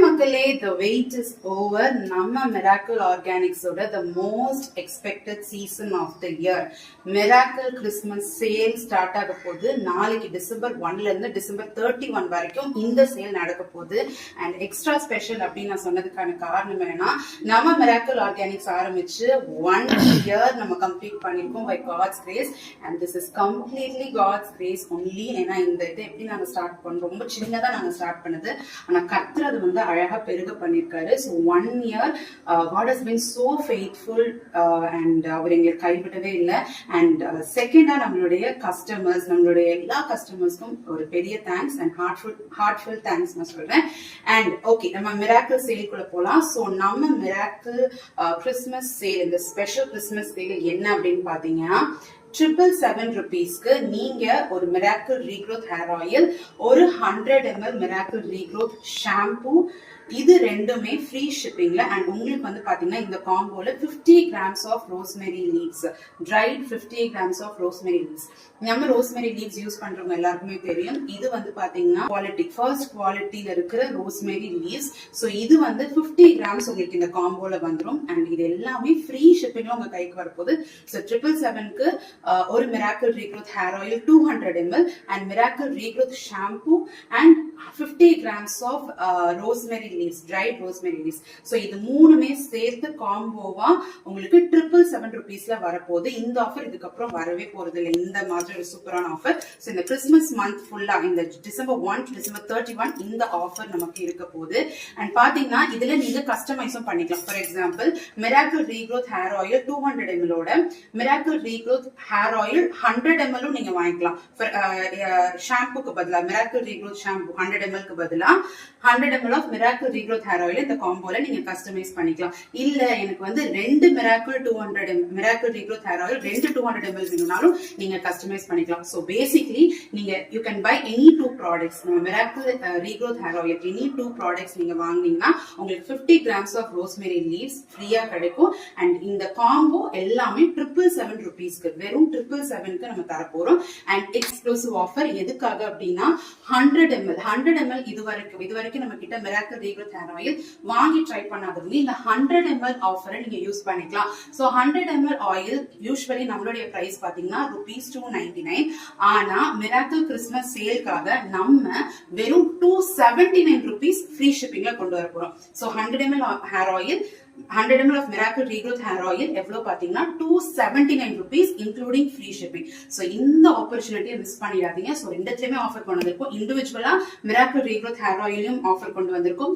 மக்களே, the wait is over. நம்ம Miracle Organics ஓட the most expected season of the year. Miracle Christmas sale start ஆக போகுது. நாளைக்கு டிசம்பர் 1ல இருந்து டிசம்பர் 31 வரைக்கும் இந்த சேல் நடக்க போகுது. And extra special அப்படின்னு நான் சொன்னதுக்கான காரணம் என்னன்னா, நம்ம Miracle Organics ஆரம்பிச்சு 1 year நம்ம கம்ப்ளீட் பண்ணிருக்கோம் by God's grace. And this is completely God's grace only. ஏன்னா இந்த இதை எப்படி நாங்க ஸ்டார்ட் பண்ணோம், ரொம்ப சின்னதா நாங்க ஸ்டார்ட் பண்ணது. ஆனா கர்த்தர் அது வந்து அழகா பெருக பண்ணிருக்காரு. So 1 year God has been so faithful and அவர் எங்களுக்கு கைவிடவே இல்லை. அண்ட் செகண்டா நம்மளுடைய கஸ்டமர்ஸ், நம்மளுடைய எல்லா கஸ்டமர்ஸ்க்கும் ஒரு பெரிய தேங்க்ஸ் அண்ட் ஹார்ட்ஃபுல் தேங்க்ஸ் நான் சொல்றேன். அண்ட் ஓகே, நம்ம மிராக்கிள் சேல்குள்ள போலாம். ஸோ நம்ம மிராக்கிள் கிறிஸ்மஸ் சேல், இந்த ஸ்பெஷல் கிறிஸ்மஸ் சேல் என்ன அப்படின்னு பாத்தீங்கன்னா, 777 rupeesக்கு நீங்க ஒரு மிராக்கிள் ரீக்ரோத் ஹேர் ஆயில், ஒரு 100 ml மிராக்கிள் ரீக்ரோத் ஷாம்பூ, இது ரெண்டுமே ஃப்ரீ ஷிப்பிங்ல. அண்ட் உங்களுக்கு வந்து பாத்தீங்கன்னா இந்த காம்போல 50 grams of rosemary leaves, dried 50 grams of rosemary leaves. நம்ம ரோஸ்மெரி லீவ்ஸ் யூஸ் பண்றவங்க எல்லாருக்குமே தெரியும், இது வந்து பாத்தீங்கன்னா குவாலிட்டி, ஃபர்ஸ்ட் குவாலிட்டியில இருக்கிற ரோஸ்மெரி லீவ்ஸ். ஸோ இது வந்து 50 grams உங்களுக்கு இந்த காம்போல வந்துடும். அண்ட் இது எல்லாமே ஃப்ரீ ஷிப்பிங்ல உங்க கைக்கு வரப்போகுது. ஸோ 777க்கு ஒரு miracle regrowth hair oil 200 ml and miracle regrowth shampoo and 50 grams of rosemary leaves, dried rosemary leaves. So இது மூணுமே சேர்த்து காம்போவா உங்களுக்கு 777 rupeesல வரப்போகுது. இந்த ஆஃபர் இதுக்கப்புறம் வரவே போறது இல்லை. இந்த மாதிரி ஒரு சூப்பரான ஆஃபர். ஸோ இந்த கிறிஸ்மஸ் மந்த் ஃபுல்லா, இந்த டிசம்பர் 1 to டிசம்பர் 31 இந்த ஆஃபர் நமக்கு இருக்க போகுது. அண்ட் பாத்தீங்கன்னா இதுல நீங்க கஸ்டமைஸும் பண்ணிக்கலாம். For example, miracle regrowth hair oil 200 ml ஓட miracle regrowth hair oil 100 ml நீங்க வாங்கிக்கலாம். ஷாம்புக்கு பதிலா மிராக்கிள் ரீக்ரோத் ஷாம்பு 100 ml க்கு பதிலா 100 ml of miracle regrowth hair oil இந்த காம்போல நீங்க கஸ்டமைஸ் பண்ணிக்கலாம். இல்ல எனக்கு வந்து 2 miracle regrowth hair oil 2 200 ml வேணும்னாலும் நீங்க கஸ்டமைஸ் பண்ணிக்கலாம். சோ பேசிக்கலி நீங்க you can buy any 2 products. நம்ம miracle regrowth hair oil any 2 products நீங்க வாங்குனீங்கன்னா உங்களுக்கு 50 grams ஆஃப் ரோஸ்மெரி லீவ்ஸ் ஃப்ரீயா கிடைக்கும். அண்ட் இந்த காம்போ எல்லாமே 777 rupeesக்கு, வெறும் 777க்கு நம்ம தர போறோம். அண்ட் எக்ஸ்க்ளூசிவ் ஆஃபர் எதுக்காக அப்படின்னா, 100 ml இது வரைக்கும் நம்ம கிட்ட மிராக்கிள் ரீக்ரோத் ஹேர் ஆயில் வாங்கி ட்ரை பண்ணாதவங்க இந்த 100 ml ஆஃபரை நீங்க யூஸ் பண்ணிக்கலாம். சோ 100 ml ஆயில் யூஸ்வலி நம்மளுடைய பிரைஸ் பாத்தீங்கன்னா ₹299. ஆனா மிராக்கிள் கிறிஸ்மஸ் சேல்காக நம்ம வெறும் ₹279 ஃப்ரீ ஷிப்பிங்ல கொண்டு வர போறோம். So 100 ml hair oil, 100 ml of miracle regrowth hair oil எவ்வளவு பாத்தீங்கன்னா ₹279 இன்க்ளூடிங் ஃப்ரீ ஷிப்பிங். சோ இந்த ஆப்பர்ச்சுனிட்டியை மிஸ் பண்ணிடாதீங்க. சோ ரெண்டுத்துலயுமே ஆஃபர் கொண்டு வந்திருக்கோம். இண்டிவிஜுவலா மிராக்கிள் ரீக்ரோத் ஹேர் ஆயிலும் ஆஃபர் கொண்டு வந்திருக்கோம்.